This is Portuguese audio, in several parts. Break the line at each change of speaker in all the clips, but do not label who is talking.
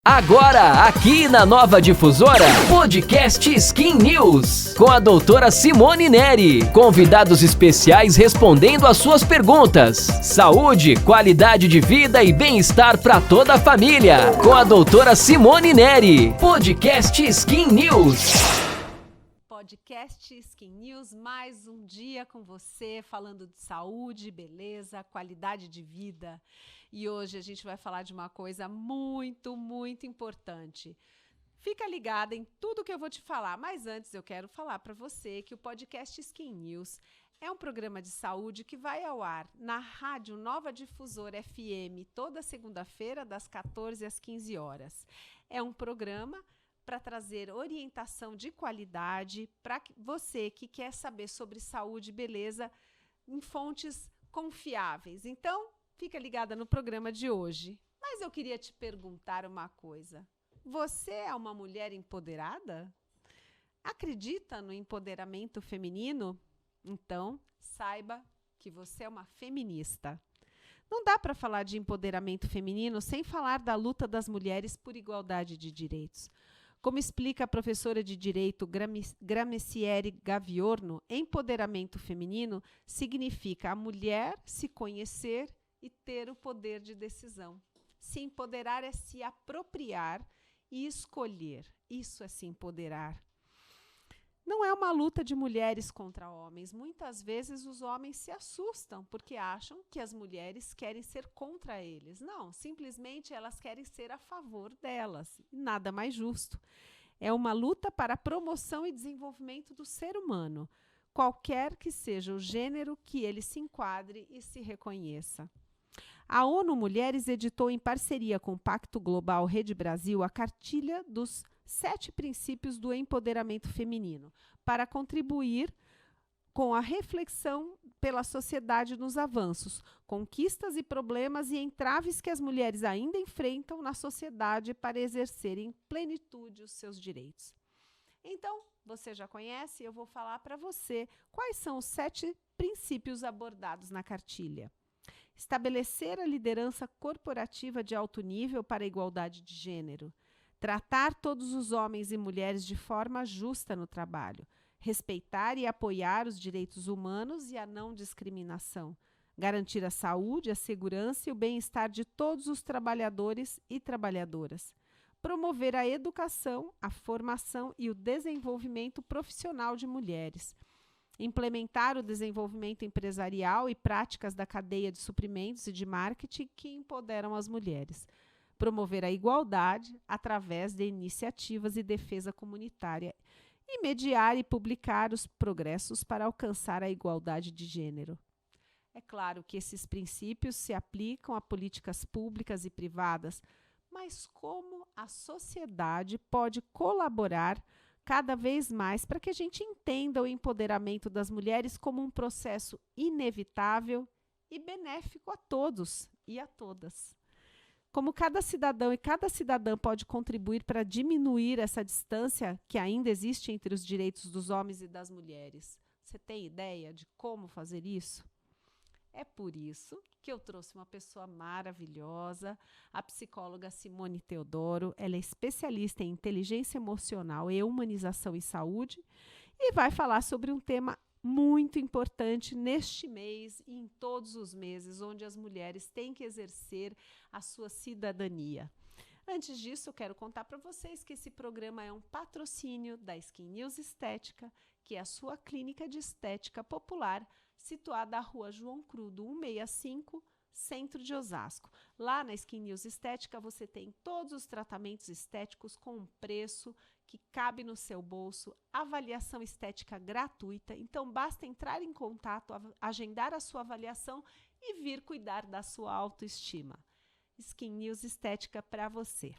Agora, aqui na Nova Difusora, podcast Skin News, com a doutora Simone Neri. Convidados especiais respondendo às suas perguntas. Saúde, qualidade de vida e bem-estar para toda a família. Com a doutora Simone Neri. Podcast Skin News.
Podcast Skin News, mais um dia com você, falando de saúde, beleza, qualidade de vida. E hoje a gente vai falar de uma coisa muito importante. Fica ligada em tudo que eu vou te falar, mas antes eu quero falar para você que o podcast Skin News é um programa de saúde que vai ao ar na Rádio Nova Difusora FM toda segunda-feira, das 14 às 15 horas. É um programa para trazer orientação de qualidade para você que quer saber sobre saúde e beleza em fontes confiáveis. Então, fica ligada no programa de hoje. Mas eu queria te perguntar uma coisa. Você é uma mulher empoderada? Acredita no empoderamento feminino? Então, saiba que você é uma feminista. Não dá para falar de empoderamento feminino sem falar da luta das mulheres por igualdade de direitos. Como explica a professora de Direito Grameciere Gaviorno, empoderamento feminino significa a mulher se conhecer e ter o poder de decisão. Se empoderar é se apropriar e escolher. Isso é se empoderar. Não é uma luta de mulheres contra homens. Muitas vezes os homens se assustam porque acham que as mulheres querem ser contra eles. Não, simplesmente elas querem ser a favor delas. Nada mais justo. É uma luta para a promoção e desenvolvimento do ser humano, qualquer que seja o gênero que ele se enquadre e se reconheça. A ONU Mulheres editou em parceria com o Pacto Global Rede Brasil a cartilha dos 7 princípios do empoderamento feminino, para contribuir com a reflexão pela sociedade nos avanços, conquistas e problemas e entraves que as mulheres ainda enfrentam na sociedade para exercerem em plenitude os seus direitos. Então, você já conhece, eu vou falar para você quais são os 7 princípios abordados na cartilha. Estabelecer a liderança corporativa de alto nível para a igualdade de gênero. Tratar todos os homens e mulheres de forma justa no trabalho. Respeitar e apoiar os direitos humanos e a não discriminação. Garantir a saúde, a segurança e o bem-estar de todos os trabalhadores e trabalhadoras. Promover a educação, a formação e o desenvolvimento profissional de mulheres. Implementar o desenvolvimento empresarial e práticas da cadeia de suprimentos e de marketing que empoderam as mulheres. Promover a igualdade através de iniciativas e defesa comunitária e mediar e publicar os progressos para alcançar a igualdade de gênero. É claro que esses princípios se aplicam a políticas públicas e privadas, mas como a sociedade pode colaborar cada vez mais para que a gente entenda o empoderamento das mulheres como um processo inevitável e benéfico a todos e a todas. Como cada cidadão e cada cidadã pode contribuir para diminuir essa distância que ainda existe entre os direitos dos homens e das mulheres? Você tem ideia de como fazer isso? É por isso que eu trouxe uma pessoa maravilhosa, a psicóloga Simone Teodoro. Ela é especialista em inteligência emocional e humanização em saúde e vai falar sobre um tema muito importante neste mês e em todos os meses, onde as mulheres têm que exercer a sua cidadania. Antes disso, eu quero contar para vocês que esse programa é um patrocínio da Skin News Estética, que é a sua clínica de estética popular, situada à Rua João Crudo, 165, centro de Osasco. Lá na Skin News Estética você tem todos os tratamentos estéticos com um preço que cabe no seu bolso, avaliação estética gratuita. Então basta entrar em contato, agendar a sua avaliação e vir cuidar da sua autoestima. Skin News Estética para você.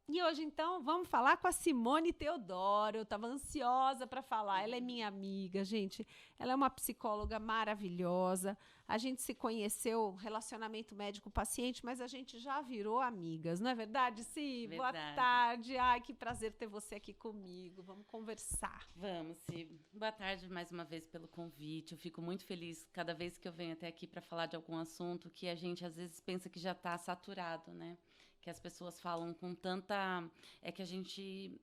E hoje, então, vamos falar com a Simone Teodoro. Eu estava ansiosa para falar. Ela é minha amiga, gente. Ela é uma psicóloga maravilhosa. A gente se conheceu, relacionamento médico-paciente, mas a gente já virou amigas. Não é verdade, Si?
Verdade.
Boa tarde. Ai, que prazer ter você aqui comigo. Vamos conversar.
Vamos, Si. Boa tarde mais uma vez pelo convite. Eu fico muito feliz cada vez que eu venho até aqui para falar de algum assunto que a gente às vezes pensa que já está saturado, né? que as pessoas falam com tanta... É que a gente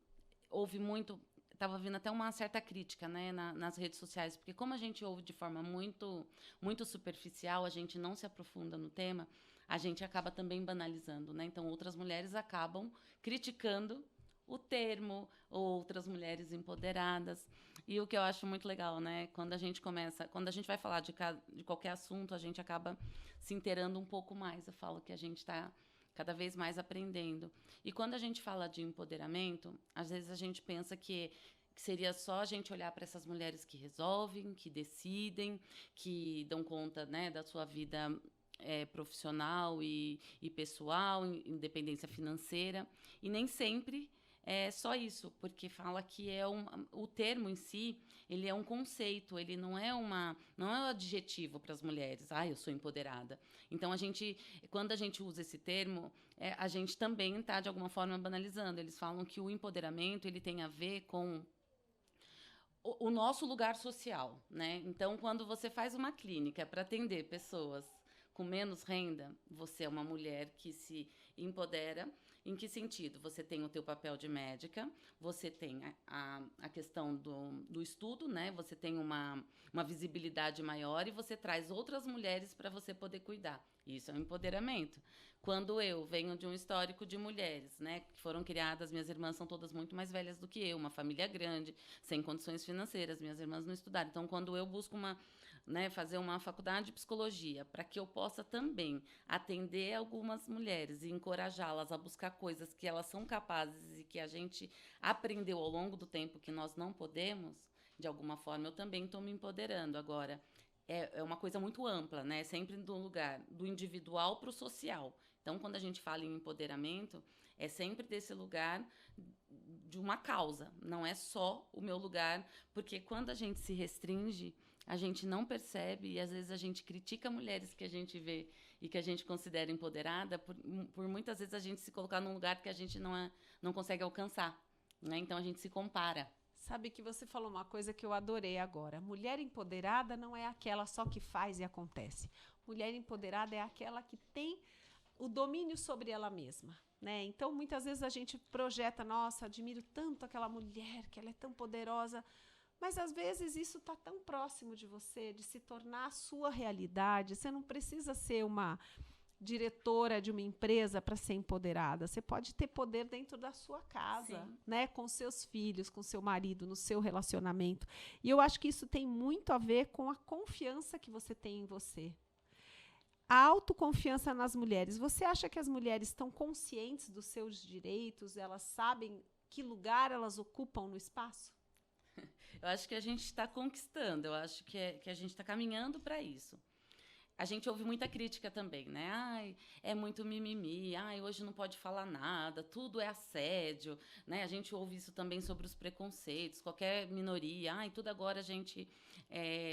ouve muito... Estava vindo até uma certa crítica, né, nas redes sociais, porque como a gente ouve de forma muito, muito superficial, a gente não se aprofunda no tema, a gente acaba também banalizando, né? Então, outras mulheres acabam criticando o termo, outras mulheres empoderadas. E o que eu acho muito legal, né? Quando a gente vai falar de qualquer assunto, a gente acaba se inteirando um pouco mais. Eu falo que a gente está cada vez mais aprendendo. E quando a gente fala de empoderamento, às vezes a gente pensa que seria só a gente olhar para essas mulheres que resolvem, que decidem, que dão conta, né, da sua vida profissional e pessoal, independência financeira. E nem sempre é só isso, porque fala que o termo em si, ele é um conceito, ele não é um adjetivo para as mulheres. Eu sou empoderada. Então, quando a gente usa esse termo, a gente também está, de alguma forma, banalizando. Eles falam que o empoderamento, ele tem a ver com o nosso lugar social, né? Então, quando você faz uma clínica para atender pessoas com menos renda, você é uma mulher que se empodera. Em que sentido? Você tem o teu papel de médica, você tem a questão do estudo, né? Você tem uma visibilidade maior e você traz outras mulheres para você poder cuidar. Isso é um empoderamento. Quando eu venho de um histórico de mulheres, né, que foram criadas, minhas irmãs são todas muito mais velhas do que eu, uma família grande, sem condições financeiras, minhas irmãs não estudaram. Então, quando eu busco fazer uma faculdade de psicologia, para que eu possa também atender algumas mulheres e encorajá-las a buscar coisas que elas são capazes e que a gente aprendeu ao longo do tempo que nós não podemos, de alguma forma eu também estou me empoderando. Agora, é uma coisa muito ampla, né? Sempre do lugar do individual para o social. Então, quando a gente fala em empoderamento, é sempre desse lugar de uma causa, não é só o meu lugar, porque quando a gente se restringe, a gente não percebe e às vezes a gente critica mulheres que a gente vê e que a gente considera empoderada por muitas vezes a gente se colocar num lugar que a gente não consegue alcançar, né? Então a gente se compara.
Sabe que você falou uma coisa que eu adorei agora. Mulher empoderada não é aquela só que faz e acontece. Mulher empoderada é aquela que tem o domínio sobre ela mesma, né? Então muitas vezes a gente projeta, nossa, admiro tanto aquela mulher, que ela é tão poderosa. Mas, às vezes, isso está tão próximo de você, de se tornar a sua realidade. Você não precisa ser uma diretora de uma empresa para ser empoderada. Você pode ter poder dentro da sua casa, né? Com seus filhos, com seu marido, no seu relacionamento. E eu acho que isso tem muito a ver com a confiança que você tem em você. A autoconfiança nas mulheres. Você acha que as mulheres estão conscientes dos seus direitos? Elas sabem que lugar elas ocupam no espaço?
Eu acho que a gente está conquistando, eu acho que a gente está caminhando para isso. A gente ouve muita crítica também, né? É muito mimimi, hoje não pode falar nada, tudo é assédio, né? A gente ouve isso também sobre os preconceitos, qualquer minoria, tudo agora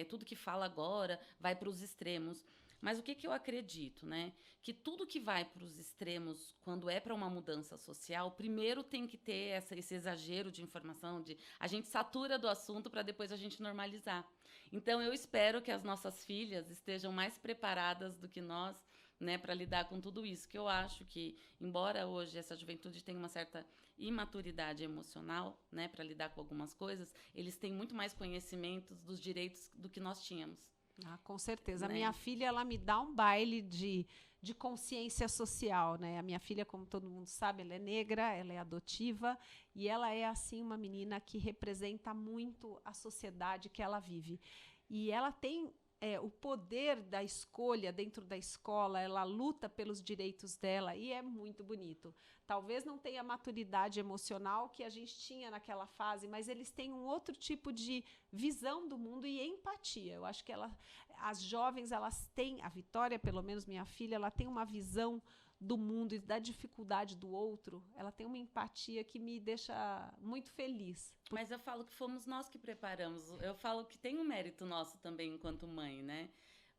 tudo que fala agora vai para os extremos. Mas o que eu acredito, né? Que tudo que vai para os extremos, quando é para uma mudança social, primeiro tem que ter esse exagero de informação, a gente satura do assunto para depois a gente normalizar. Então, eu espero que as nossas filhas estejam mais preparadas do que nós, né, para lidar com tudo isso, que eu acho que, embora hoje essa juventude tenha uma certa imaturidade emocional, né, para lidar com algumas coisas, eles têm muito mais conhecimentos dos direitos do que nós tínhamos.
Com certeza.
Né?
A minha filha, ela me dá um baile de consciência social, né? A minha filha, como todo mundo sabe, ela é negra, ela é adotiva e ela é, assim, uma menina que representa muito a sociedade que ela vive. E ela tem o poder da escolha dentro da escola, ela luta pelos direitos dela e é muito bonito. Talvez não tenha a maturidade emocional que a gente tinha naquela fase, mas eles têm um outro tipo de visão do mundo e empatia. Eu acho que as jovens, elas têm, a Vitória, pelo menos minha filha, ela tem uma visão do mundo e da dificuldade do outro, ela tem uma empatia que me deixa muito feliz.
Mas eu falo que fomos nós que preparamos, eu falo que tem um mérito nosso também enquanto mãe, né?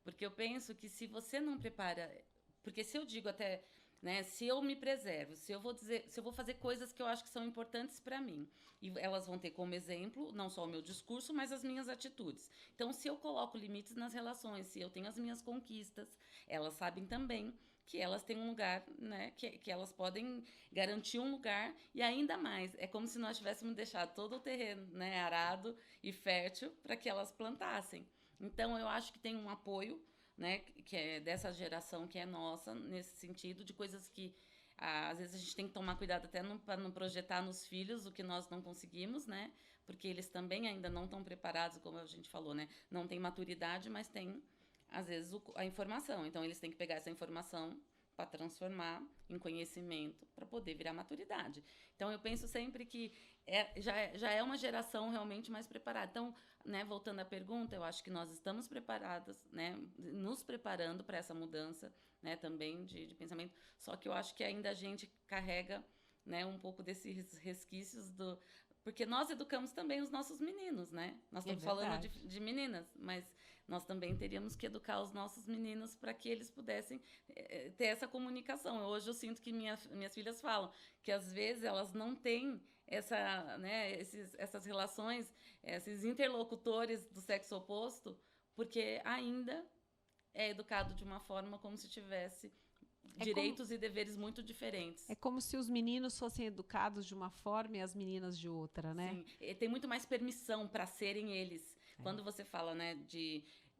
Porque eu penso que se você não prepara, porque se eu digo até, né, se eu me preservo, se eu vou fazer coisas que eu acho que são importantes para mim, e elas vão ter como exemplo não só o meu discurso, mas as minhas atitudes. Então, se eu coloco limites nas relações, se eu tenho as minhas conquistas, elas sabem também que elas têm um lugar, né, que elas podem garantir um lugar, e ainda mais, é como se nós tivéssemos deixado todo o terreno, né, arado e fértil para que elas plantassem. Então, eu acho que tem um apoio, né, que é dessa geração que é nossa, nesse sentido, de coisas que às vezes a gente tem que tomar cuidado até para não projetar nos filhos o que nós não conseguimos, né, porque eles também ainda não estão preparados, como a gente falou, né, não tem maturidade, mas tem às vezes a informação. Então, eles têm que pegar essa informação para transformar em conhecimento para poder virar maturidade. Então, eu penso sempre que já é uma geração realmente mais preparada. Então, né, voltando à pergunta, eu acho que nós estamos preparadas, né, nos preparando para essa mudança, né, também de pensamento. Só que eu acho que ainda a gente carrega, né, um pouco desses resquícios porque nós educamos também os nossos meninos, né? Nós estamos falando de meninas, mas nós também teríamos que educar os nossos meninos para que eles pudessem ter essa comunicação. Hoje eu sinto que minhas filhas falam que às vezes elas não têm essas relações, esses interlocutores do sexo oposto, porque ainda é educado de uma forma como se tivesse direitos e deveres muito diferentes.
É como se os meninos fossem educados de uma forma e as meninas de outra, né?
Sim, e tem muito mais permissão para serem eles. Quando você fala, né,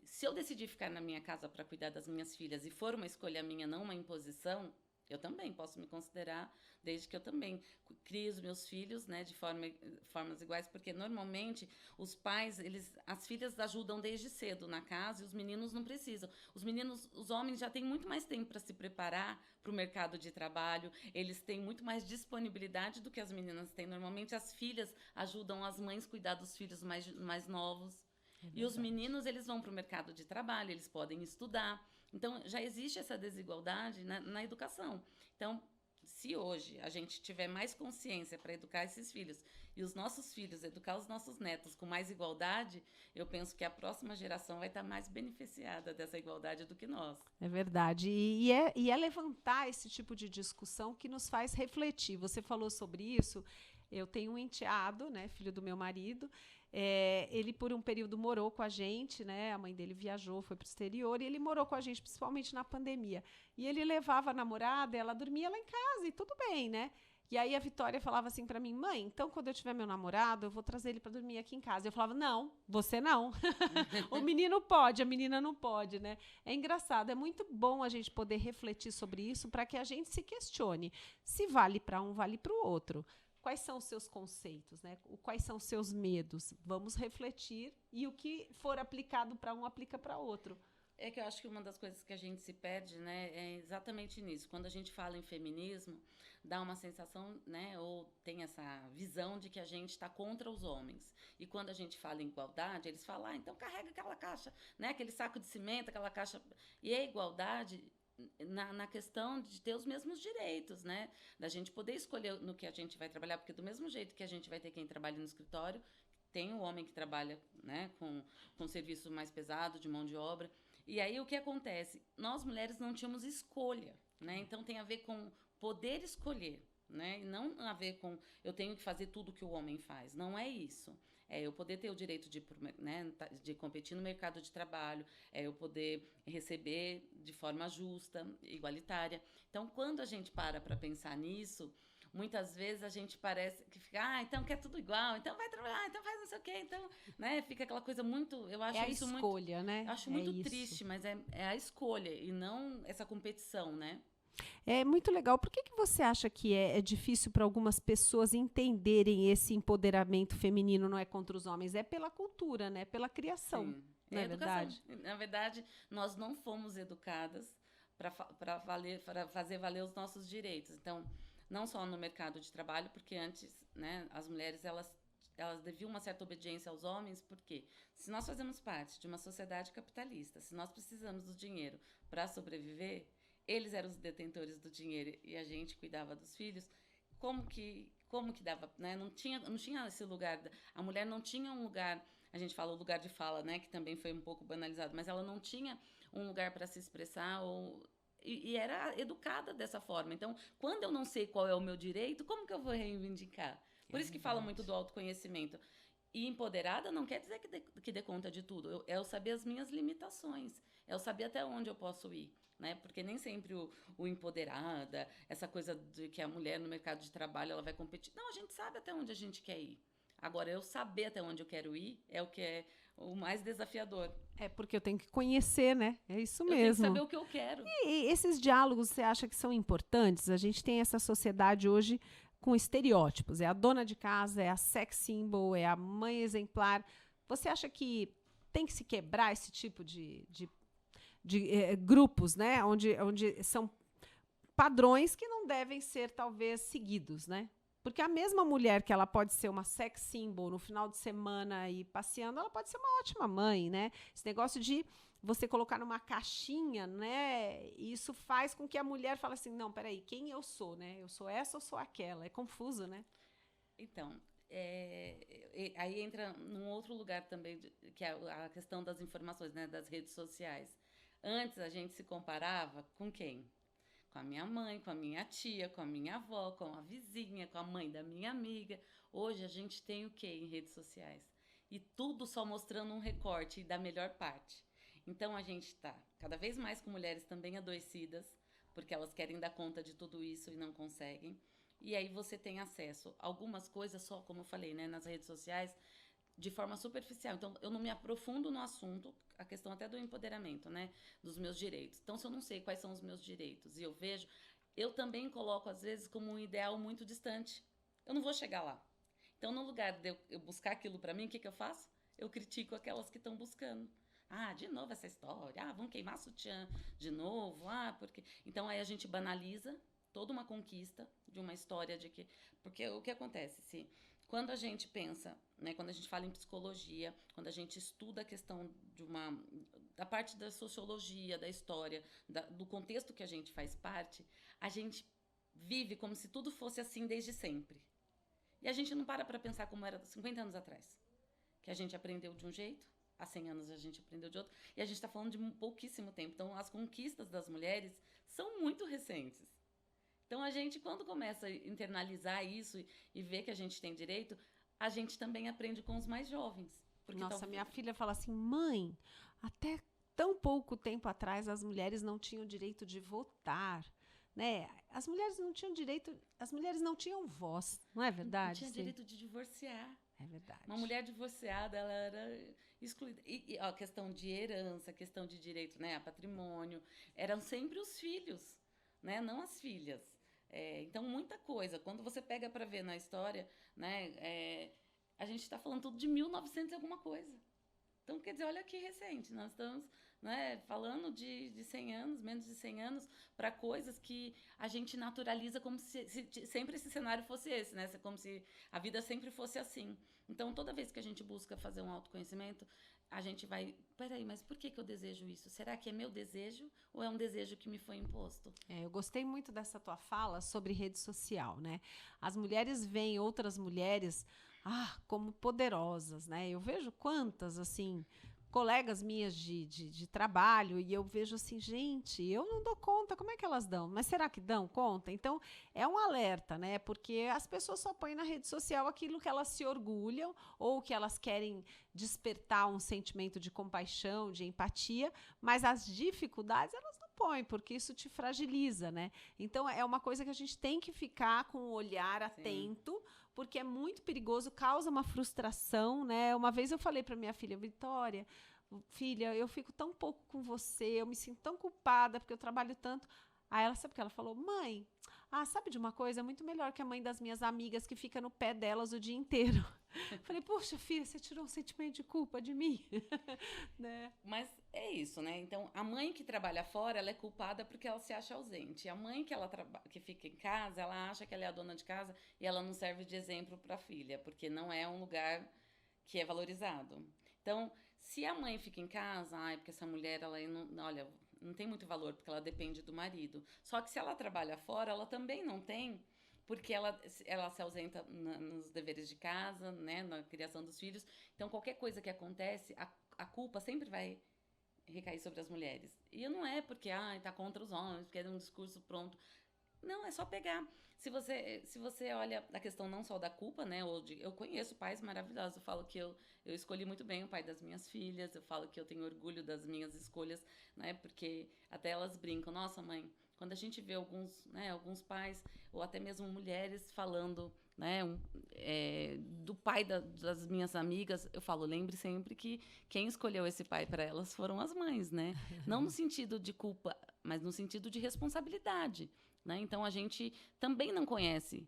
se eu decidir ficar na minha casa para cuidar das minhas filhas e for uma escolha minha, não uma imposição, eu também posso me considerar, desde que eu também crie os meus filhos, né, de formas iguais, porque normalmente os pais, as filhas ajudam desde cedo na casa e os meninos não precisam. Os homens já têm muito mais tempo para se preparar para o mercado de trabalho, eles têm muito mais disponibilidade do que as meninas têm. Normalmente as filhas ajudam as mães a cuidar dos filhos mais novos. E os meninos, eles vão para o mercado de trabalho, eles podem estudar. Então, já existe essa desigualdade na educação. Então, se hoje a gente tiver mais consciência para educar esses filhos e os nossos filhos educar os nossos netos com mais igualdade, eu penso que a próxima geração vai estar mais beneficiada dessa igualdade do que nós.
É verdade. E é levantar esse tipo de discussão que nos faz refletir. Você falou sobre isso. Eu tenho um enteado, né, filho do meu marido. Ele por um período morou com a gente, né? A mãe dele viajou, foi para o exterior, e ele morou com a gente, principalmente na pandemia. E ele levava a namorada, ela dormia lá em casa e tudo bem, né? E aí a Vitória falava assim para mim: mãe, então quando eu tiver meu namorado, eu vou trazer ele para dormir aqui em casa. Eu falava: não, você não. O menino pode, a menina não pode, né? É engraçado, é muito bom a gente poder refletir sobre isso para que a gente se questione se vale para um, vale para o outro. Quais são os seus conceitos, né? Quais são os seus medos? Vamos refletir e o que for aplicado para um, aplica para outro.
É que eu acho que uma das coisas que a gente se perde, né, é exatamente nisso. Quando a gente fala em feminismo, dá uma sensação, né, ou tem essa visão de que a gente está contra os homens. E quando a gente fala em igualdade, eles falam: então carrega aquela caixa, né, aquele saco de cimento, aquela caixa. E a igualdade na questão de ter os mesmos direitos, né? Da gente poder escolher no que a gente vai trabalhar, porque do mesmo jeito que a gente vai ter quem trabalha no escritório, tem o homem que trabalha, né, com serviço mais pesado, de mão de obra. E aí o que acontece? Nós mulheres não tínhamos escolha, né? Então tem a ver com poder escolher, né? E não a ver com eu tenho que fazer tudo que o homem faz. Não é isso. É eu poder ter o direito de competir no mercado de trabalho, é eu poder receber de forma justa, igualitária. Então, quando a gente para pensar nisso, muitas vezes a gente parece que fica, então quer tudo igual, então vai trabalhar, então faz não sei o quê, então, né, fica aquela coisa muito, eu acho isso muito...
É a escolha, né?
Eu acho muito triste, mas é a escolha e não essa competição, né?
É muito legal. Por que você acha que é difícil para algumas pessoas entenderem esse empoderamento feminino não é contra os homens? É pela cultura, né? Pela criação,
Sim.
não é verdade?
Na verdade, nós não fomos educadas para fazer valer os nossos direitos. Então, não só no mercado de trabalho, porque antes, né, as mulheres elas deviam uma certa obediência aos homens, porque se nós fazemos parte de uma sociedade capitalista, se nós precisamos do dinheiro para sobreviver, eles eram os detentores do dinheiro e a gente cuidava dos filhos, como que dava, né? Não tinha esse lugar, a mulher não tinha um lugar, a gente fala o lugar de fala, né, que também foi um pouco banalizado, mas ela não tinha um lugar para se expressar e era educada dessa forma. Então, quando eu não sei qual é o meu direito, como que eu vou reivindicar? Por isso que fala muito do autoconhecimento. E empoderada não quer dizer que dê conta de tudo. É eu saber as minhas limitações. É eu saber até onde eu posso ir. né? Porque nem sempre o empoderada, essa coisa de que a mulher no mercado de trabalho ela vai competir. Não, a gente sabe até onde a gente quer ir. Agora, eu saber até onde eu quero ir é o que é o mais desafiador.
É porque eu tenho que conhecer, né? É isso
Eu tenho que
mesmo.
saber o que eu quero.
E esses diálogos, você acha que são importantes? A gente tem essa sociedade hoje com estereótipos. É a dona de casa, é a sex symbol, é a mãe exemplar. Você acha que tem que se quebrar esse tipo de grupos, né? Onde são padrões que não devem ser, talvez, seguidos, né? Porque a mesma mulher que ela pode ser uma sex symbol no final de semana e passeando, ela pode ser uma ótima mãe, né? Esse negócio de você colocar numa caixinha, né? Isso faz com que a mulher fale assim, não, peraí, quem eu sou, né? Eu sou essa ou sou aquela? É confuso, né?
Então, aí entra num outro lugar também, que é a questão das informações, né? Das redes sociais. Antes a gente se comparava com quem? Com a minha mãe, com a minha tia, com a minha avó, com a vizinha, com a mãe da minha amiga. Hoje a gente tem o quê em redes sociais? E tudo só mostrando um recorte da melhor parte. Então a gente está cada vez mais com mulheres também adoecidas, porque elas querem dar conta de tudo isso e não conseguem. E aí você tem acesso a algumas coisas só, como eu falei, né, nas redes sociais, de forma superficial. Então, eu não me aprofundo no assunto, a questão até do empoderamento, né? Dos meus direitos. Então, se eu não sei quais são os meus direitos e eu vejo, eu também coloco, às vezes, como um ideal muito distante. Eu não vou chegar lá. Então, no lugar de eu buscar aquilo para mim, o que eu faço? Eu critico aquelas que estão buscando. Ah, de novo essa história. Ah, vão queimar sutiã de novo. Ah, porque... Então, aí a gente banaliza toda uma conquista de uma história de que... Porque o que acontece? Quando a gente pensa, né, quando a gente fala em psicologia, quando a gente estuda a questão da parte da sociologia, da história, do contexto que a gente faz parte, a gente vive como se tudo fosse assim desde sempre. E a gente não para pensar como era 50 anos atrás. Que a gente aprendeu de um jeito, há 100 anos a gente aprendeu de outro, e a gente está falando de pouquíssimo tempo. Então, as conquistas das mulheres são muito recentes. Então, a gente, quando começa a internalizar isso e ver que a gente tem direito, a gente também aprende com os mais jovens.
Nossa, minha filha fala assim, mãe, até tão pouco tempo atrás as mulheres não tinham direito de votar, né? As mulheres não tinham direito, as mulheres não tinham voz, não é verdade?
Não tinha direito de divorciar.
É verdade.
Uma mulher divorciada, ela era excluída. E a questão de herança, a questão de direito, né, a patrimônio, eram sempre os filhos, né, não as filhas. Então, muita coisa. Quando você pega para ver na história, né, a gente está falando tudo de 1900 e alguma coisa. Então, quer dizer, olha que recente. Nós estamos, né, falando de 100 anos, menos de 100 anos, para coisas que a gente naturaliza como se sempre esse cenário fosse esse, né? Como se a vida sempre fosse assim. Então, toda vez que a gente busca fazer um autoconhecimento, a gente vai... Peraí, mas por que eu desejo isso? Será que é meu desejo ou é um desejo que me foi imposto?
Eu gostei muito dessa tua fala sobre rede social, né? As mulheres veem outras mulheres como poderosas, né? Eu vejo quantas, assim, colegas minhas de trabalho e eu vejo assim, gente, eu não dou conta, como é que elas dão? Mas será que dão conta? Então, é um alerta, né? Porque as pessoas só põem na rede social aquilo que elas se orgulham ou que elas querem despertar um sentimento de compaixão, de empatia, mas as dificuldades elas não põem, porque isso te fragiliza, né? Então, é uma coisa que a gente tem que ficar com o olhar atento, porque é muito perigoso, causa uma frustração, né? Uma vez eu falei para minha filha, Vitória, filha, eu fico tão pouco com você, eu me sinto tão culpada porque eu trabalho tanto. Aí ela, sabe o que ela falou? Mãe, sabe de uma coisa? É muito melhor que a mãe das minhas amigas que fica no pé delas o dia inteiro. Falei, poxa, filha, você tirou um sentimento de culpa de mim? Né?
Mas é isso, né? Então, a mãe que trabalha fora, ela é culpada porque ela se acha ausente. A mãe que fica em casa, ela acha que ela é a dona de casa e ela não serve de exemplo para a filha, porque não é um lugar que é valorizado. Então, se a mãe fica em casa, porque essa mulher, ela não tem muito valor, porque ela depende do marido. Só que se ela trabalha fora, ela também não tem, porque ela se ausenta nos deveres de casa, né, na criação dos filhos. Então, qualquer coisa que acontece, a culpa sempre vai recair sobre as mulheres. E não é porque tá contra os homens, porque é um discurso pronto. Não, é só pegar. Se você olha a questão não só da culpa, né? Eu conheço pais maravilhosos. Eu falo que eu escolhi muito bem o pai das minhas filhas. Eu falo que eu tenho orgulho das minhas escolhas, né? Porque até elas brincam. Nossa, mãe, quando a gente vê alguns pais, ou até mesmo mulheres falando, né? Do pai das minhas amigas, eu falo, lembre sempre que quem escolheu esse pai para elas foram as mães, né? Não no sentido de culpa, mas no sentido de responsabilidade. Né? Então, a gente também não conhece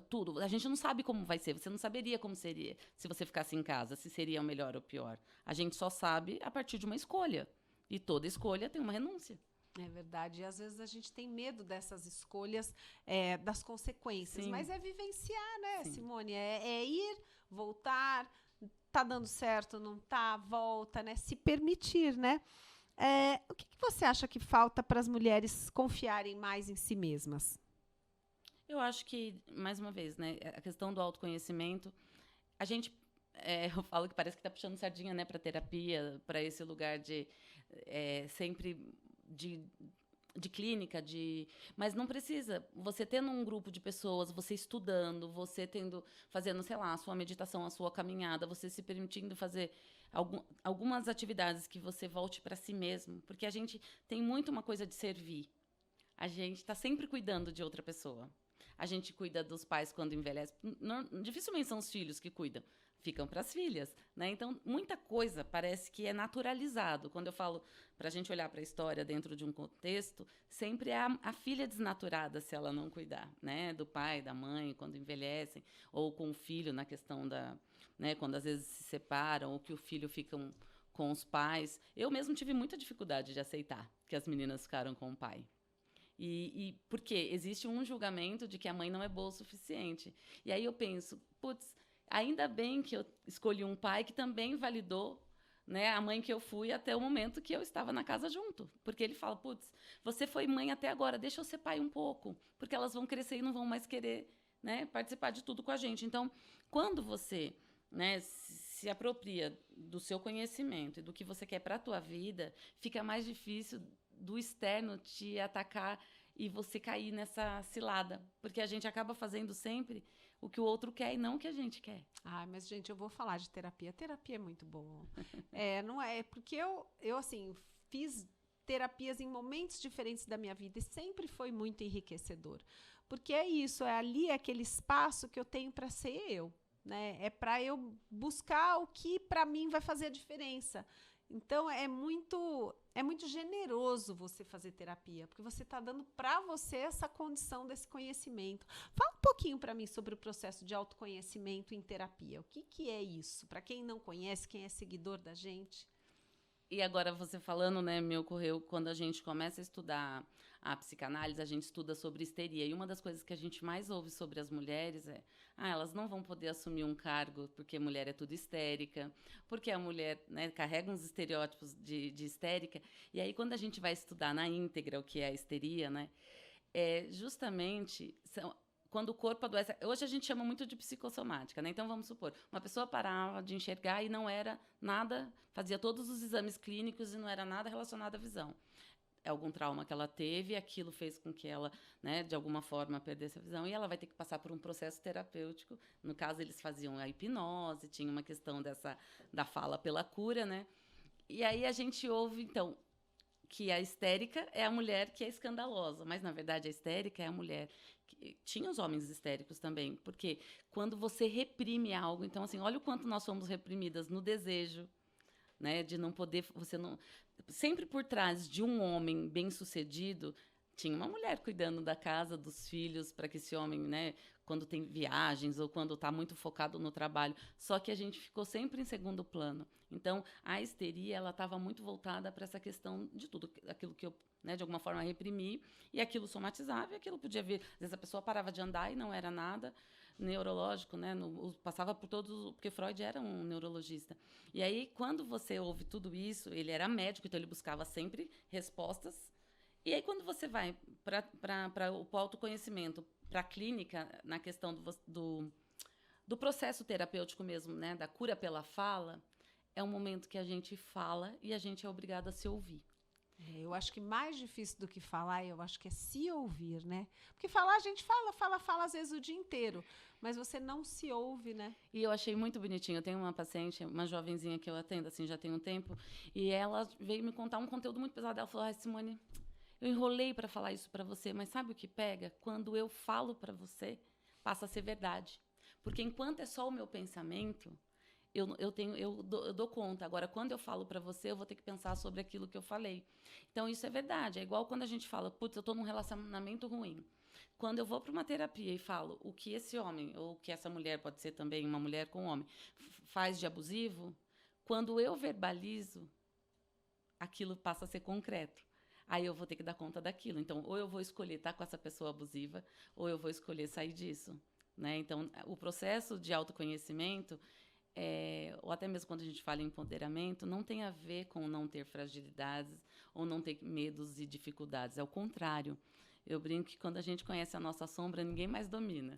tudo. A gente não sabe como vai ser. Você não saberia como seria se você ficasse em casa, se seria o melhor ou pior. A gente só sabe a partir de uma escolha. E toda escolha tem uma renúncia.
É verdade. E às vezes a gente tem medo dessas escolhas, das consequências.
Sim.
Mas é vivenciar, né,
Sim.
Simone? É ir, voltar, tá dando certo, não tá, volta, né? Se permitir, né? O que você acha que falta para as mulheres confiarem mais em si mesmas?
Eu acho que, mais uma vez, né, a questão do autoconhecimento, a gente, eu falo que parece que está puxando sardinha, né, para terapia, para esse lugar de sempre de clínica, mas não precisa. Você tendo um grupo de pessoas, você estudando, você fazendo, sei lá, a sua meditação, a sua caminhada, você se permitindo fazer algumas atividades que você volte para si mesmo, porque a gente tem muito uma coisa de servir. A gente está sempre cuidando de outra pessoa. A gente cuida dos pais quando envelhece. Dificilmente são os filhos que cuidam. Ficam para as filhas, né? Então, muita coisa parece que é naturalizado. Quando eu falo para a gente olhar para a história dentro de um contexto, sempre é a filha desnaturada se ela não cuidar, né? Do pai, da mãe, quando envelhecem, ou com o filho na questão né? Quando às vezes se separam, ou que o filho fica com os pais. Eu mesmo tive muita dificuldade de aceitar que as meninas ficaram com o pai. Porque existe um julgamento de que a mãe não é boa o suficiente. E aí eu penso, putz, ainda bem que eu escolhi um pai que também validou, né, a mãe que eu fui até o momento que eu estava na casa junto. Porque ele fala, putz, você foi mãe até agora, deixa eu ser pai um pouco. Porque elas vão crescer e não vão mais querer, né, participar de tudo com a gente. Então, quando você, né, se apropria do seu conhecimento e do que você quer para a tua vida, fica mais difícil do externo te atacar e você cair nessa cilada. Porque a gente acaba fazendo sempre o que o outro quer e não o que a gente quer.
Mas, gente, eu vou falar de terapia. Terapia é muito bom. Não é? Porque eu, assim, fiz terapias em momentos diferentes da minha vida e sempre foi muito enriquecedor. Porque é isso, ali aquele espaço que eu tenho para ser eu, né? É para eu buscar o que para mim vai fazer a diferença. Então, é muito generoso você fazer terapia, porque você está dando para você essa condição desse conhecimento. Fala um pouquinho para mim sobre o processo de autoconhecimento em terapia. O que é isso? Para quem não conhece, quem é seguidor da gente.
E agora você falando, né, me ocorreu, quando a gente começa a estudar a psicanálise, a gente estuda sobre histeria. E uma das coisas que a gente mais ouve sobre as mulheres é elas não vão poder assumir um cargo porque mulher é tudo histérica, porque a mulher, né, carrega uns estereótipos de histérica. E aí, quando a gente vai estudar na íntegra o que é a histeria, né, justamente quando o corpo adoece. Hoje a gente chama muito de psicossomática, né? Então, vamos supor, uma pessoa parava de enxergar e não era nada, fazia todos os exames clínicos e não era nada relacionado à visão. Algum trauma que ela teve, aquilo fez com que ela, né, de alguma forma, perdesse a visão, e ela vai ter que passar por um processo terapêutico. No caso, eles faziam a hipnose, tinha uma questão da fala pela cura, né? E aí a gente ouve, então, que a histérica é a mulher que é escandalosa, mas, na verdade, a histérica é a mulher. Tinha os homens histéricos também, porque quando você reprime algo, então, assim, olha o quanto nós somos reprimidas no desejo, né, de não poder, sempre por trás de um homem bem-sucedido, tinha uma mulher cuidando da casa, dos filhos, para que esse homem, né, quando tem viagens ou quando está muito focado no trabalho, só que a gente ficou sempre em segundo plano. Então, a histeria, ela estava muito voltada para essa questão de tudo, aquilo que eu, né, de alguma forma, reprimi, e aquilo somatizava, e aquilo podia vir. Às vezes a pessoa parava de andar e não era nada neurológico, né? Passava por todos, porque Freud era um neurologista. E aí, quando você ouve tudo isso, ele era médico, então ele buscava sempre respostas. E aí, quando você vai para o autoconhecimento, para a clínica, na questão do processo terapêutico mesmo, né? Da cura pela fala, é um momento que a gente fala e a gente é obrigado a se ouvir.
Eu acho que mais difícil do que falar, eu acho que é se ouvir, né? Porque falar, a gente fala às vezes o dia inteiro, mas você não se ouve, né?
E eu achei muito bonitinho. Eu tenho uma paciente, uma jovenzinha que eu atendo, assim, já tem um tempo, e ela veio me contar um conteúdo muito pesado. Ela falou: ai, Simone, eu enrolei para falar isso para você, mas sabe o que pega? Quando eu falo para você, passa a ser verdade. Porque enquanto é só o meu pensamento, eu dou conta. Agora, quando eu falo para você, eu vou ter que pensar sobre aquilo que eu falei. Então, isso é verdade. É igual quando a gente fala: putz, eu estou num relacionamento ruim. Quando eu vou para uma terapia e falo o que esse homem, ou que essa mulher, pode ser também uma mulher com um homem, faz de abusivo, quando eu verbalizo, aquilo passa a ser concreto. Aí eu vou ter que dar conta daquilo. Então, ou eu vou escolher estar com essa pessoa abusiva, ou eu vou escolher sair disso, né? Então, o processo de autoconhecimento, ou até mesmo quando a gente fala em empoderamento, não tem a ver com não ter fragilidades ou não ter medos e dificuldades. É o contrário. Eu brinco que quando a gente conhece a nossa sombra, ninguém mais domina.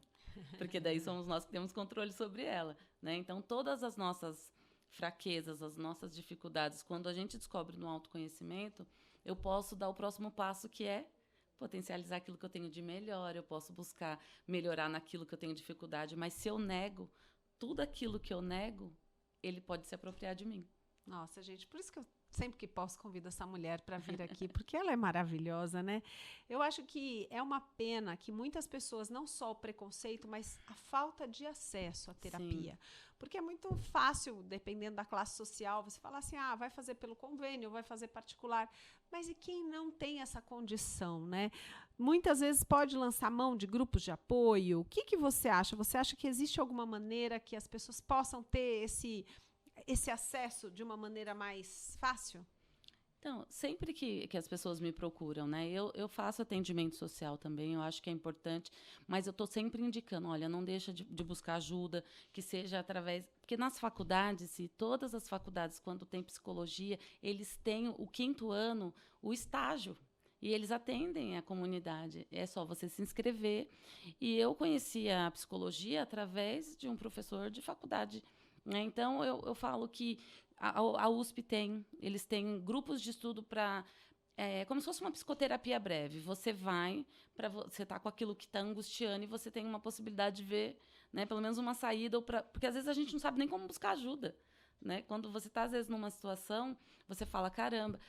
Porque daí somos nós que temos controle sobre ela, né? Então, todas as nossas fraquezas, as nossas dificuldades, quando a gente descobre no autoconhecimento, eu posso dar o próximo passo, que é potencializar aquilo que eu tenho de melhor. Eu posso buscar melhorar naquilo que eu tenho dificuldade. Mas se eu nego, tudo aquilo que eu nego, ele pode se apropriar de mim.
Nossa, gente, por isso que eu sempre que posso convido essa mulher para vir aqui, porque ela é maravilhosa, né? Eu acho que é uma pena que muitas pessoas, não só o preconceito, mas a falta de acesso à terapia. Sim. Porque é muito fácil, dependendo da classe social, você falar assim: ah, vai fazer pelo convênio, vai fazer particular. Mas e quem não tem essa condição, né? Muitas vezes pode lançar mão de grupos de apoio. O que você acha? Você acha que existe alguma maneira que as pessoas possam ter esse acesso de uma maneira mais fácil?
Então, sempre que as pessoas me procuram, né? Eu faço atendimento social também, eu acho que é importante, mas eu estou sempre indicando: olha, não deixa de buscar ajuda, que seja através... Porque nas faculdades, e todas as faculdades, quando tem psicologia, eles têm o 5º ano, o estágio, e eles atendem a comunidade. É só você se inscrever. E eu conheci a psicologia através de um professor de faculdade, né? Então, eu falo que a USP eles têm grupos de estudo para... como se fosse uma psicoterapia breve. Você vai, você está com aquilo que está angustiando, e você tem uma possibilidade de ver, né, pelo menos uma saída, porque às vezes a gente não sabe nem como buscar ajuda, né? Quando você está, às vezes, numa situação, você fala: caramba,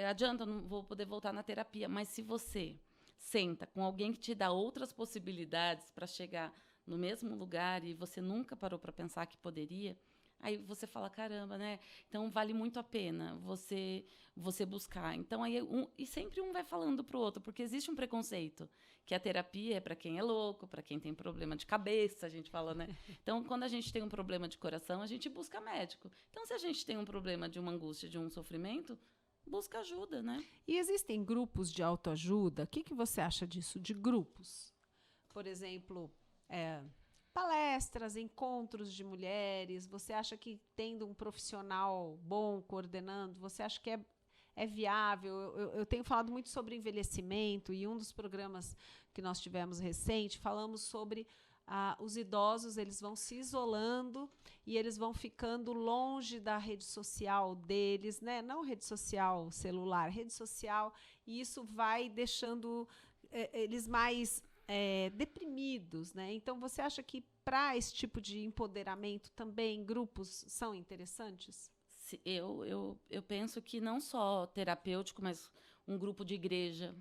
adianta, não vou poder voltar na terapia. Mas se você senta com alguém que te dá outras possibilidades para chegar no mesmo lugar e você nunca parou para pensar que poderia, aí você fala: caramba, né? Então vale muito a pena você buscar. Então aí e sempre um vai falando pro outro, porque existe um preconceito, que a terapia é para quem é louco, para quem tem problema de cabeça, a gente fala, né? Então, quando a gente tem um problema de coração, a gente busca médico. Então, se a gente tem um problema de uma angústia, de um sofrimento, busca ajuda, né?
E existem grupos de autoajuda? O que você acha disso, de grupos? Por exemplo, palestras, encontros de mulheres. Você acha que, tendo um profissional bom coordenando, você acha que é viável? Eu tenho falado muito sobre envelhecimento, e um dos programas que nós tivemos recente, falamos sobre os idosos. Eles vão se isolando e eles vão ficando longe da rede social deles, né? Não rede social celular, rede social, e isso vai deixando eles mais deprimidos, né? Então, você acha que para esse tipo de empoderamento também grupos são interessantes?
Eu penso que não só terapêutico, mas um grupo de igreja,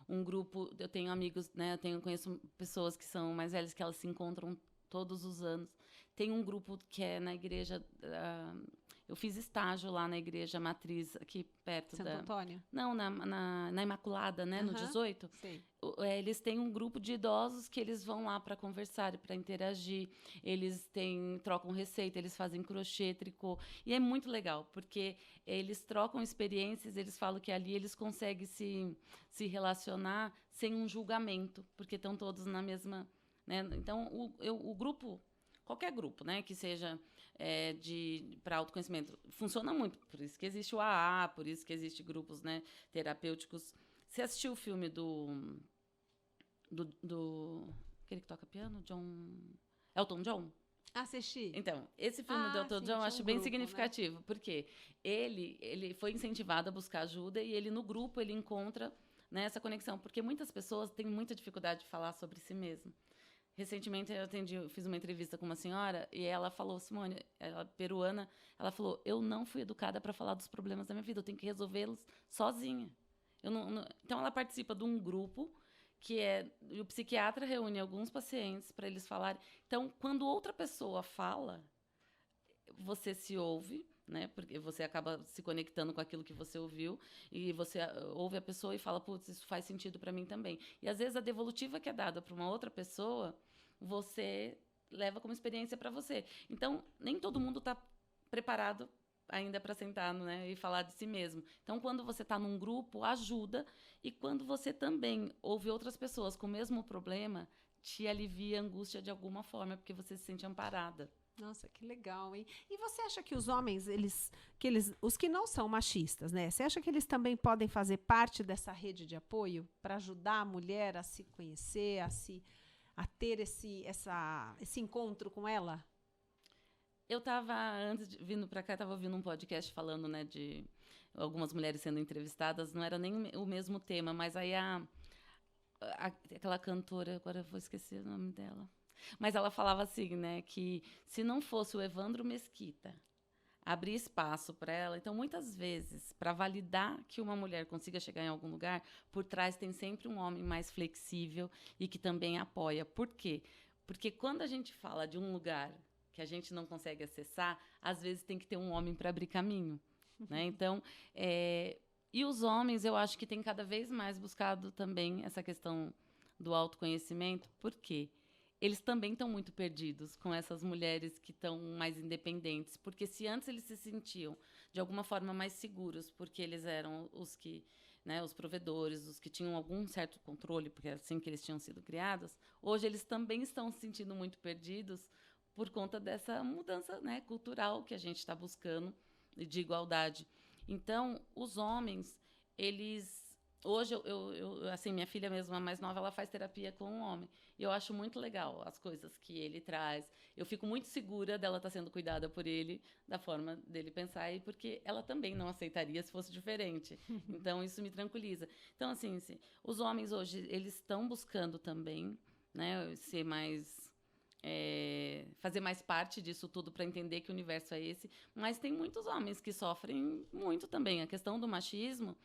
um grupo... Eu tenho amigos, né? Conheço pessoas que são mais velhas, que elas se encontram todos os anos. Tem um grupo que é na igreja... eu fiz estágio lá na igreja matriz, aqui perto
Santo Antônio?
Não, na Imaculada, né? No 18.
Sim.
Eles têm um grupo de idosos que eles vão lá para conversar, para interagir. Eles trocam receita, eles fazem crochê, tricô. E é muito legal, porque eles trocam experiências, eles falam que ali eles conseguem se relacionar sem um julgamento, porque estão todos na mesma... né? Então, o grupo, qualquer grupo, né, que seja... para autoconhecimento, funciona muito. Por isso que existe o AA, por isso que existe grupos, né, terapêuticos. Você assistiu o filme do aquele que toca piano? Elton John?
Assisti.
Então, esse filme do Elton
sim,
John eu
tinha
acho
um
bem
grupo, né?
significativo, porque ele foi incentivado a buscar ajuda e ele, no grupo, ele encontra, né, essa conexão. Porque muitas pessoas têm muita dificuldade de falar sobre si mesmo. Recentemente, eu fiz uma entrevista com uma senhora e ela falou, Simone, ela peruana, ela falou, eu não fui educada para falar dos problemas da minha vida, eu tenho que resolvê-los sozinha. Então, ela participa de um grupo e o psiquiatra reúne alguns pacientes para eles falarem. Então, quando outra pessoa fala, você se ouve, né? Porque você acaba se conectando com aquilo que você ouviu e você ouve a pessoa e fala, putz, isso faz sentido para mim também. E às vezes a devolutiva que é dada para uma outra pessoa, você leva como experiência para você. Então, nem todo mundo está preparado ainda para sentar, né, e falar de si mesmo. Então, quando você está num grupo, ajuda. E quando você também ouve outras pessoas com o mesmo problema, te alivia a angústia de alguma forma, porque você se sente amparada.
Nossa, que legal, hein? E você acha que os homens, os que não são machistas, né? Você acha que eles também podem fazer parte dessa rede de apoio para ajudar a mulher a se conhecer, a ter esse encontro com ela?
Eu estava, antes de vindo para cá, estava ouvindo um podcast falando, né, de algumas mulheres sendo entrevistadas. Não era nem o mesmo tema, mas aí aquela cantora, agora eu vou esquecer o nome dela. Mas ela falava assim, né, que se não fosse o Evandro Mesquita abrir espaço para ela, então muitas vezes, para validar que uma mulher consiga chegar em algum lugar, por trás tem sempre um homem mais flexível e que também apoia. Por quê? Porque quando a gente fala de um lugar que a gente não consegue acessar, às vezes tem que ter um homem para abrir caminho, né? Então, e os homens, eu acho que têm cada vez mais buscado também essa questão do autoconhecimento. Por quê? Eles também estão muito perdidos com essas mulheres que estão mais independentes. Porque se antes eles se sentiam, de alguma forma, mais seguros, porque eles eram os que, né, os provedores, os que tinham algum certo controle, porque é assim que eles tinham sido criados, hoje eles também estão se sentindo muito perdidos por conta dessa mudança, né, cultural que a gente está buscando, de igualdade. Então, os homens, eles... Hoje, assim, minha filha mesmo, a mais nova, ela faz terapia com um homem. E eu acho muito legal as coisas que ele traz. Eu fico muito segura dela estar sendo cuidada por ele, da forma dele pensar, e porque ela também não aceitaria se fosse diferente. Então, isso me tranquiliza. Então, assim, os homens hoje, eles estão buscando também, né, ser mais... fazer mais parte disso tudo para entender que o universo é esse. Mas tem muitos homens que sofrem muito também. A questão do machismo...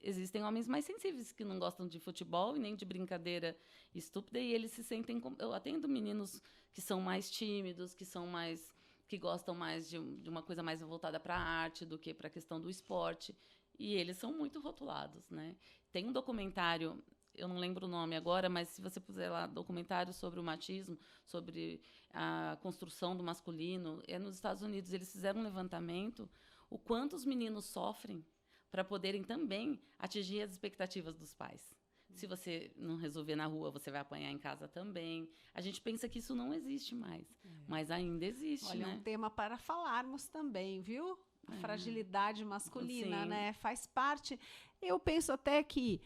existem homens mais sensíveis que não gostam de futebol e nem de brincadeira estúpida e eles se sentem... Eu atendo meninos que são mais tímidos, que gostam mais de uma coisa mais voltada para a arte do que para a questão do esporte. E eles são muito rotulados, né? Tem um documentário, eu não lembro o nome agora, mas se você puser lá, documentário sobre o machismo, sobre a construção do masculino, nos Estados Unidos eles fizeram um levantamento, o quanto os meninos sofrem para poderem também atingir as expectativas dos pais. Se você não resolver na rua, você vai apanhar em casa também. A gente pensa que isso não existe mais, mas ainda existe,
Olha,
né?
é um tema para falarmos também, viu? A fragilidade masculina,
Sim.
né? Faz parte. Eu penso até que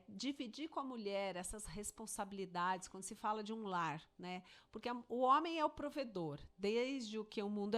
dividir com a mulher essas responsabilidades, quando se fala de um lar, né? Porque o homem é o provedor. Desde o que o mundo,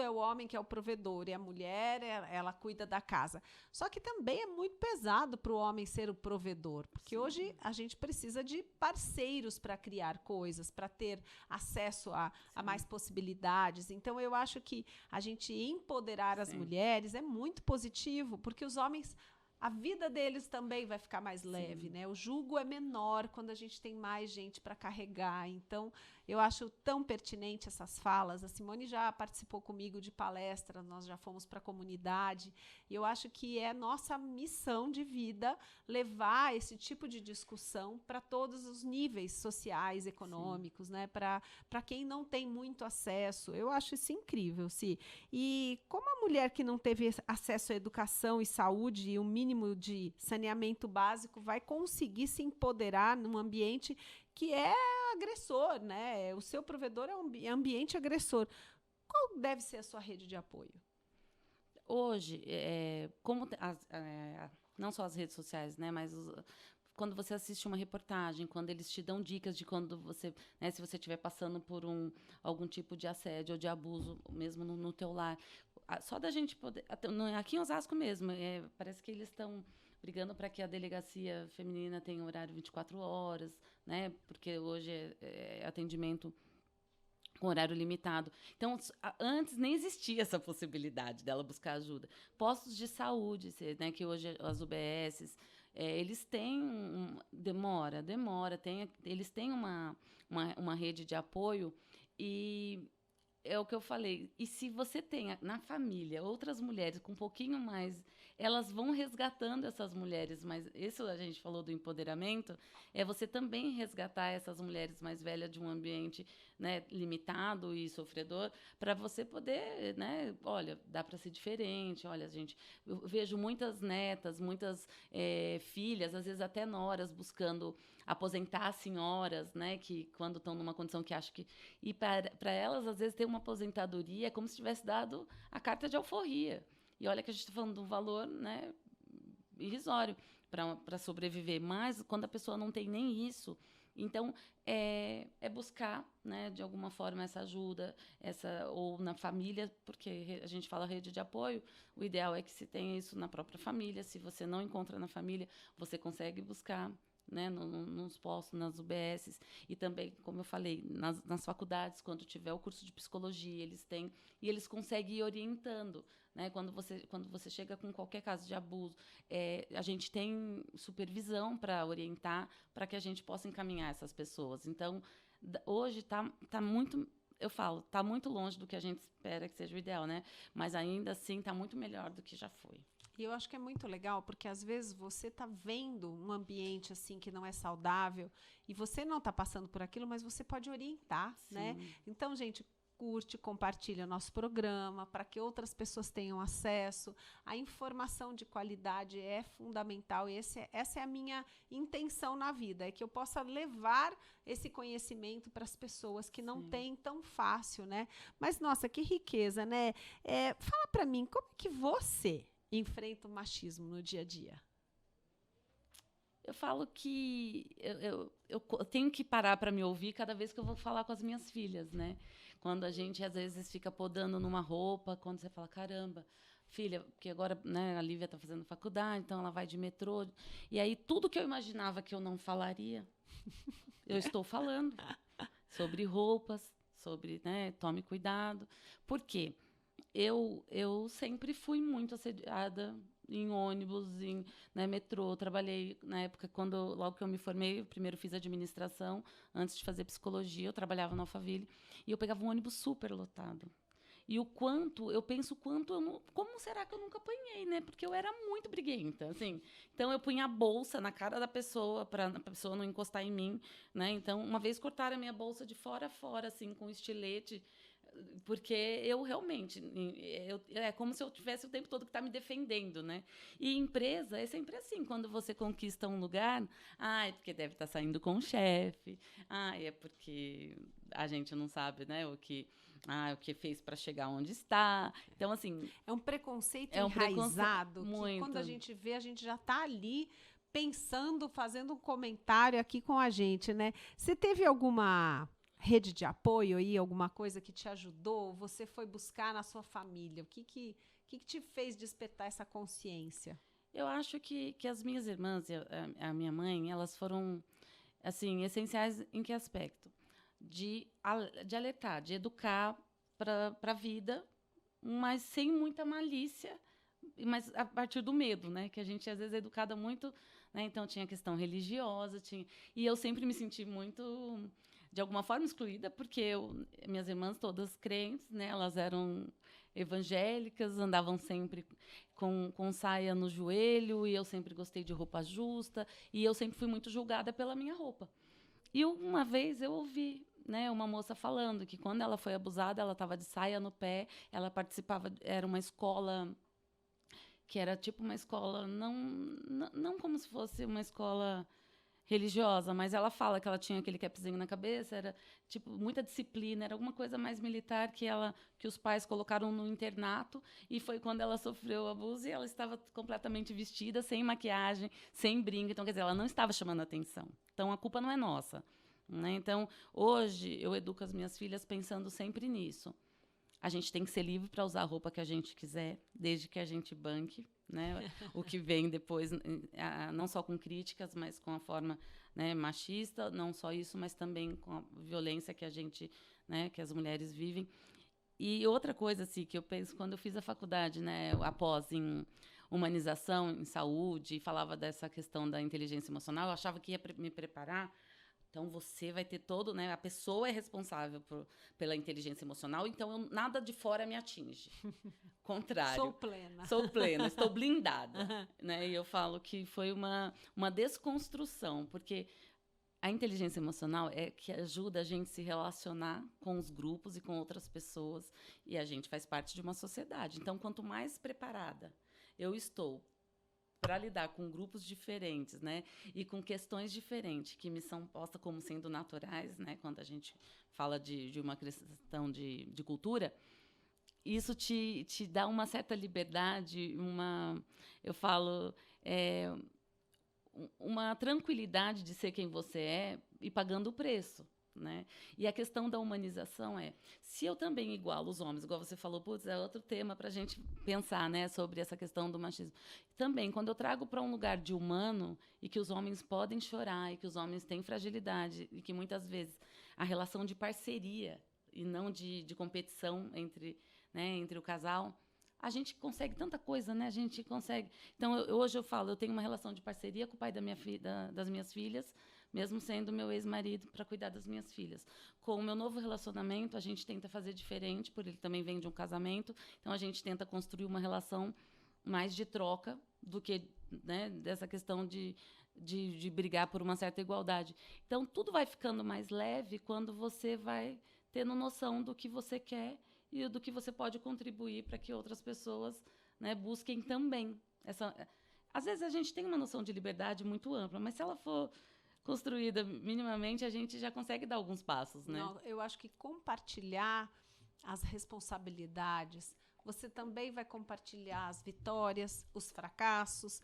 é o homem que é o provedor. E a mulher, ela cuida da casa. Só que também é muito pesado para o homem ser o provedor. Porque hoje a gente precisa de parceiros para criar coisas, para ter acesso a mais possibilidades. Então, eu acho que a gente empoderar as mulheres é muito positivo, porque os homens... A vida deles também vai ficar mais leve, né? O jugo é menor quando a gente tem mais gente para carregar. Então, eu acho tão pertinente essas falas. A Simone já participou comigo de palestras, nós já fomos para a comunidade. E eu acho que é nossa missão de vida levar esse tipo de discussão para todos os níveis sociais, econômicos, né? Para quem não tem muito acesso. Eu acho isso incrível, Si. E como a mulher que não teve acesso à educação e saúde e o mínimo de saneamento básico vai conseguir se empoderar num ambiente que é agressor, né? O seu provedor é um ambiente agressor. Qual deve ser a sua rede de apoio?
Hoje, como não só as redes sociais, né, mas quando você assiste uma reportagem, quando eles te dão dicas de quando você, né, se você estiver passando por algum tipo de assédio ou de abuso, mesmo no teu lar. Só da gente poder... Aqui em Osasco mesmo, parece que eles estão brigando para que a delegacia feminina tenha horário 24 horas, né? Porque hoje é atendimento com horário limitado. Então, antes nem existia essa possibilidade dela buscar ajuda. Postos de saúde, né, que hoje as UBSs, eles têm demora, eles têm uma rede de apoio e é o que eu falei. E se você tem na família outras mulheres com um pouquinho mais, elas vão resgatando essas mulheres, mas isso a gente falou do empoderamento, é você também resgatar essas mulheres mais velhas de um ambiente, né, limitado e sofredor, para você poder, né, olha, dá para ser diferente, olha, gente, eu vejo muitas netas, muitas filhas, às vezes até noras, buscando aposentar senhoras, né, que quando estão numa condição que acham que... E para elas, às vezes, ter uma aposentadoria é como se tivesse dado a carta de alforria. E olha que a gente está falando de um valor, né, irrisório para sobreviver. Mas quando a pessoa não tem nem isso, então é buscar, né, de alguma forma essa ajuda, ou na família, porque a gente fala rede de apoio, o ideal é que se tenha isso na própria família. Se você não encontra na família, você consegue buscar, né, nos postos, nas UBSs, e também, como eu falei, nas faculdades, quando tiver o curso de psicologia, eles têm, e eles conseguem ir orientando, né, quando você chega com qualquer caso de abuso, a gente tem supervisão para orientar, para que a gente possa encaminhar essas pessoas. Então, hoje tá muito... Eu falo, está muito longe do que a gente espera que seja o ideal, né? Mas ainda assim está muito melhor do que já foi.
E eu acho que é muito legal, porque às vezes você está vendo um ambiente assim que não é saudável e você não está passando por aquilo, mas você pode orientar,
Sim.
né? Então, gente, curte, compartilha nosso programa para que outras pessoas tenham acesso. A informação de qualidade é fundamental. Essa é a minha intenção na vida, é que eu possa levar esse conhecimento para as pessoas que não têm tão fácil, né? Mas, nossa, que riqueza, né? Fala para mim, como é que você enfrenta o machismo no dia a dia?
Eu falo que eu tenho que parar para me ouvir cada vez que eu vou falar com as minhas filhas, né? Quando a gente, às vezes, fica podando numa roupa, quando você fala, caramba, filha, porque agora, né, a Lívia está fazendo faculdade, então ela vai de metrô. E aí, tudo que eu imaginava que eu não falaria, eu estou falando. Sobre roupas, sobre, né, tome cuidado. Por quê? Eu sempre fui muito assediada em ônibus, né, metrô. Trabalhei, na época, logo que eu me formei, eu primeiro fiz administração, antes de fazer psicologia, eu trabalhava no Alphaville, e eu pegava um ônibus super lotado. E eu penso o quanto como será que eu nunca apanhei, né? Porque eu era muito briguenta, assim. Então, eu punha a bolsa na cara da pessoa, para a pessoa não encostar em mim, né? Então, uma vez cortaram a minha bolsa de fora a fora, assim, com estilete, porque eu realmente... é como se eu tivesse o tempo todo que tá me defendendo, né? E empresa é sempre assim, quando você conquista um lugar, é porque deve estar saindo com o chefe, é porque a gente não sabe, né, o que fez para chegar onde está. Então, assim...
É um preconceito enraizado,
muito.
Que quando a gente vê, a gente já está ali pensando, fazendo um comentário aqui com a gente, né? Você teve alguma rede de apoio aí, alguma coisa que te ajudou? Você foi buscar na sua família? O que te fez despertar essa consciência?
Eu acho que as minhas irmãs e a minha mãe, elas foram, assim, essenciais em que aspecto? De alertar, de educar para a vida, mas sem muita malícia, mas a partir do medo, né? Que a gente, às vezes, é educada muito, né? Então, tinha questão religiosa, e eu sempre me senti muito, de alguma forma, excluída, porque minhas irmãs todas crentes, né? Elas eram evangélicas, andavam sempre com saia no joelho, e eu sempre gostei de roupa justa, e eu sempre fui muito julgada pela minha roupa. E uma vez eu ouvi, né, uma moça falando que quando ela foi abusada, ela estava de saia no pé, ela participava, era uma escola que era tipo uma escola, não como se fosse uma escola religiosa, mas ela fala que ela tinha aquele capzinho na cabeça, era tipo muita disciplina, era alguma coisa mais militar que os pais colocaram no internato, e foi quando ela sofreu o abuso e ela estava completamente vestida, sem maquiagem, sem brinco, então quer dizer, ela não estava chamando atenção. Então a culpa não é nossa, né? Então hoje eu educo as minhas filhas pensando sempre nisso. A gente tem que ser livre para usar a roupa que a gente quiser, desde que a gente banque, né? O que vem depois, não só com críticas, mas com a forma, né, machista, não só isso, mas também com a violência que a gente, né, que as mulheres vivem. E outra coisa assim, que eu penso, quando eu fiz a faculdade, né, após em humanização, em saúde, e falava dessa questão da inteligência emocional, eu achava que ia me preparar. Então, você vai ter todo, né? A pessoa é responsável pela inteligência emocional, então nada de fora me atinge. Contrário.
Sou plena.
Sou plena, estou blindada. Né? E eu falo que foi uma desconstrução, porque a inteligência emocional é que ajuda a gente a se relacionar com os grupos e com outras pessoas, e a gente faz parte de uma sociedade. Então, quanto mais preparada eu estou para lidar com grupos diferentes, né, e com questões diferentes que me são postas como sendo naturais, né, quando a gente fala de uma questão de cultura, isso te dá uma certa liberdade, eu falo, uma tranquilidade de ser quem você é e pagando o preço. Né? E a questão da humanização se eu também igualo os homens, igual você falou, putz, é outro tema para a gente pensar, né, sobre essa questão do machismo. Também, quando eu trago para um lugar de humano e que os homens podem chorar e que os homens têm fragilidade e que muitas vezes a relação de parceria e não de competição entre o casal, a gente consegue tanta coisa, né? A gente consegue. Então, hoje eu falo, eu tenho uma relação de parceria com o pai das minhas filhas, mesmo sendo meu ex-marido, para cuidar das minhas filhas. Com o meu novo relacionamento, a gente tenta fazer diferente, porque ele também vem de um casamento, então a gente tenta construir uma relação mais de troca do que, né, dessa questão de brigar por uma certa igualdade. Então, tudo vai ficando mais leve quando você vai tendo noção do que você quer e do que você pode contribuir para que outras pessoas, né, busquem também. Às vezes a gente tem uma noção de liberdade muito ampla, mas se ela for construída minimamente, a gente já consegue dar alguns passos, né?
Não, eu acho que compartilhar as responsabilidades, você também vai compartilhar as vitórias, os fracassos,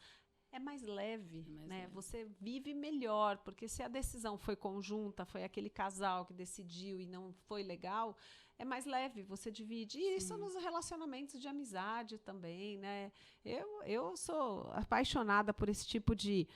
é mais leve, né?
Leve.
Você vive melhor, porque se a decisão foi conjunta, foi aquele casal que decidiu e não foi legal, é mais leve, você divide. E isso nos relacionamentos de amizade também, né? Eu sou apaixonada por esse tipo de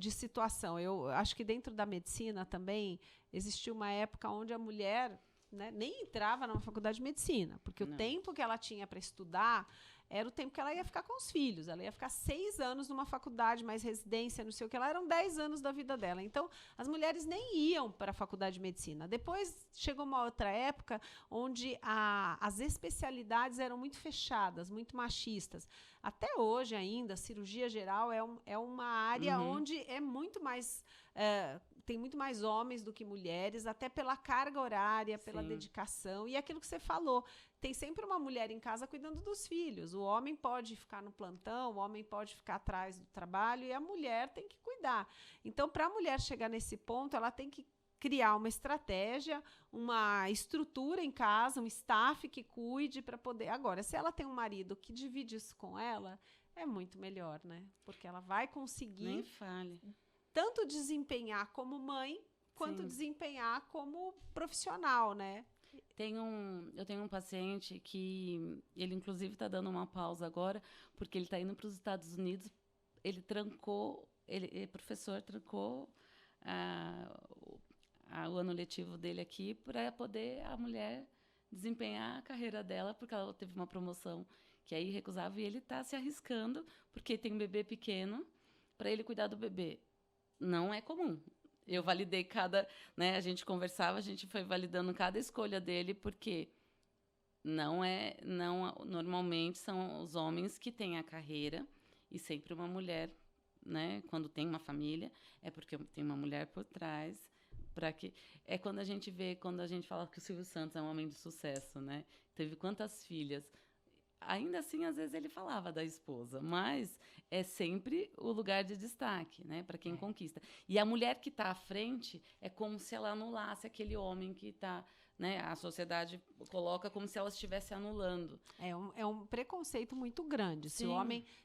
situação. Eu acho que dentro da medicina também existiu uma época onde a mulher, né, nem entrava na faculdade de medicina, porque o tempo que ela tinha para estudar era o tempo que ela ia ficar com os filhos. Ela ia ficar 6 anos numa faculdade, mais residência, não sei o que. Ela eram 10 anos da vida dela. Então, as mulheres nem iam para a faculdade de medicina. Depois, chegou uma outra época onde as especialidades eram muito fechadas, muito machistas. Até hoje ainda, cirurgia geral é uma área onde é muito mais... tem muito mais homens do que mulheres, até pela carga horária, pela dedicação. E aquilo que você falou, tem sempre uma mulher em casa cuidando dos filhos. O homem pode ficar no plantão, o homem pode ficar atrás do trabalho e a mulher tem que cuidar. Então, para a mulher chegar nesse ponto, ela tem que criar uma estratégia, uma estrutura em casa, um staff que cuide para poder... Agora, se ela tem um marido que divide isso com ela, é muito melhor, né? Porque ela vai conseguir...
Nem fale.
Tanto desempenhar como mãe, quanto desempenhar como profissional, né?
Eu tenho um paciente que ele, inclusive, está dando uma pausa agora, porque ele está indo para os Estados Unidos. Ele professor, trancou o ano letivo dele aqui para poder a mulher desempenhar a carreira dela, porque ela teve uma promoção que é irrecusável, e ele está se arriscando, porque tem um bebê pequeno, para ele cuidar do bebê. Não é comum. Eu validei né, a gente conversava, a gente foi validando cada escolha dele, porque normalmente são os homens que têm a carreira e sempre uma mulher, né, quando tem uma família, é porque tem uma mulher por trás, quando a gente fala que o Silvio Santos é um homem de sucesso, né? Teve quantas filhas? ainda assim, às vezes ele falava da esposa, mas é sempre o lugar de destaque, né, para quem conquista. E a mulher que está à frente é como se ela anulasse aquele homem que está, né, a sociedade coloca como se ela estivesse anulando.
É um preconceito muito grande.
Sim.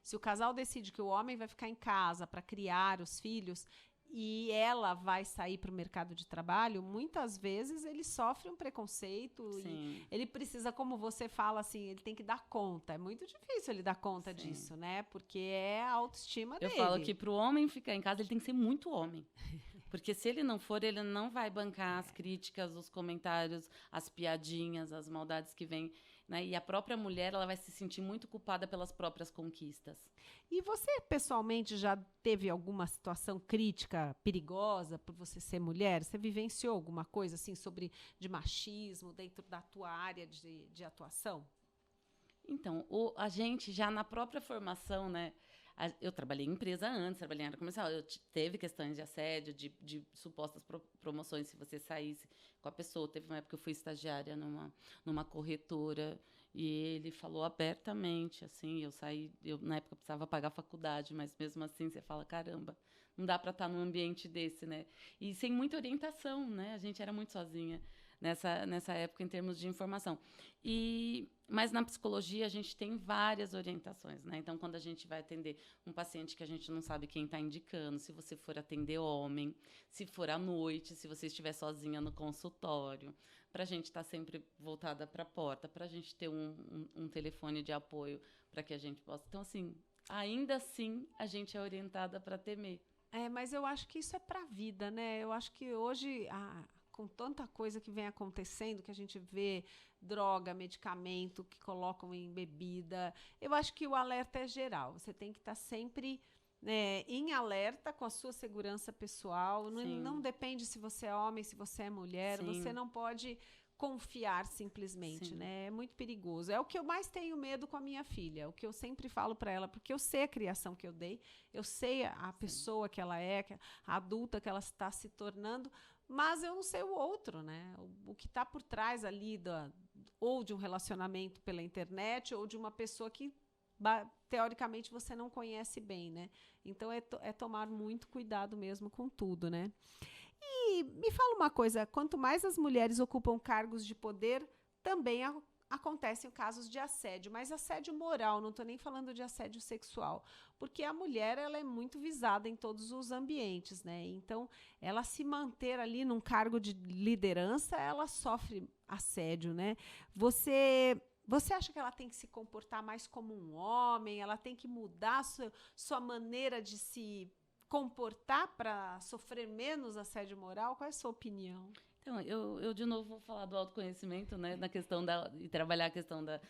Se o casal decide que o homem vai ficar em casa para criar os filhos e ela vai sair para o mercado de trabalho, muitas vezes ele sofre um preconceito
Sim.
e ele precisa, como você fala, assim, ele tem que dar conta. É muito difícil ele dar conta
Sim.
disso, né? Porque é a autoestima
Eu
dele.
falo que para o homem ficar em casa, ele tem que ser muito homem. Porque se ele não for, ele não vai bancar as críticas, os comentários, as piadinhas, as maldades que vêm, né? E a própria mulher, ela vai se sentir muito culpada pelas próprias conquistas.
E você, pessoalmente, já teve alguma situação crítica, perigosa, por você ser mulher? Você vivenciou alguma coisa, assim, de machismo dentro da tua área de atuação?
Então, a gente já na própria formação, né? Eu trabalhei em empresa antes, trabalhei em área comercial. Teve questões de assédio, de supostas promoções se você saísse com a pessoa. Teve uma época que eu fui estagiária numa corretora e ele falou abertamente, assim, eu saí, na época precisava pagar a faculdade, mas mesmo assim você fala, caramba, não dá para estar num ambiente desse, né? E sem muita orientação, né? A gente era muito sozinha nessa época em termos de informação. Mas na psicologia a gente tem várias orientações, né? Então, quando a gente vai atender um paciente que a gente não sabe quem está indicando, se você for atender homem, se for à noite, se você estiver sozinha no consultório, para a gente estar sempre voltada para a porta, para a gente ter um telefone de apoio para que a gente possa... Então, assim, ainda assim, a gente é orientada para temer.
Mas eu acho que isso é para a vida, né? Eu acho que hoje... com tanta coisa que vem acontecendo, que a gente vê droga, medicamento que colocam em bebida, eu acho que o alerta é geral. Você tem que estar sempre em alerta com a sua segurança pessoal. Não depende se você é homem, se você é mulher. Sim. Você não pode confiar simplesmente, sim, né? É muito perigoso. É o que eu mais tenho medo com a minha filha, o que eu sempre falo para ela, porque eu sei a criação que eu dei, eu sei a pessoa que ela é, a adulta que ela está se tornando, mas eu não sei o outro, né? O que está por trás ali ou de um relacionamento pela internet ou de uma pessoa que teoricamente você não conhece bem, né? Então é tomar muito cuidado mesmo com tudo, né? E me fala uma coisa, quanto mais as mulheres ocupam cargos de poder, também acontecem casos de assédio, mas assédio moral, não estou nem falando de assédio sexual, porque a mulher ela é muito visada em todos os ambientes, né? Então, ela se manter ali num cargo de liderança, ela sofre assédio, né? Você acha que ela tem que se comportar mais como um homem? Ela tem que mudar sua maneira de se comportar para sofrer menos assédio moral? Qual é a sua opinião?
Então, eu de novo vou falar do autoconhecimento, né, na questão e trabalhar a questão da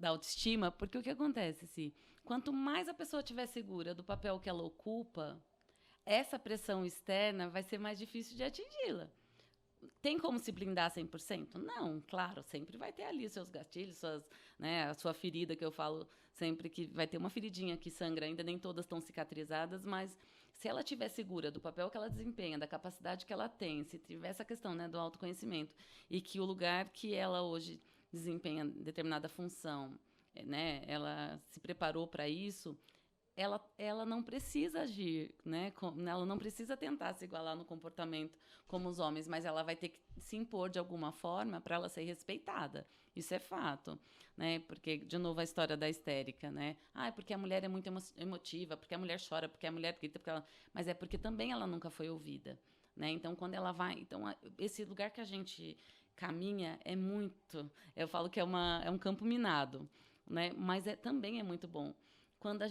autoestima, porque o que acontece, se quanto mais a pessoa estiver segura do papel que ela ocupa, essa pressão externa vai ser mais difícil de atingi-la. Tem como se blindar 100%? Não, claro, sempre vai ter ali os seus gatilhos, a sua ferida, que eu falo sempre que vai ter uma feridinha que sangra, ainda nem todas estão cicatrizadas, mas se ela estiver segura do papel que ela desempenha, da capacidade que ela tem, se tiver essa questão, né, do autoconhecimento, e que o lugar que ela hoje desempenha determinada função, né, ela se preparou para isso, ela não precisa agir, né? Ela não precisa tentar se igualar no comportamento como os homens, mas ela vai ter que se impor de alguma forma para ela ser respeitada. Isso é fato, né? Porque, de novo, a história da histérica, né? Porque a mulher é muito emotiva, porque a mulher chora, porque a mulher grita, mas é porque também ela nunca foi ouvida, né? Então, quando ela vai... Então, esse lugar que a gente caminha é muito... Eu falo que é um campo minado, né? Mas também é muito bom. Quando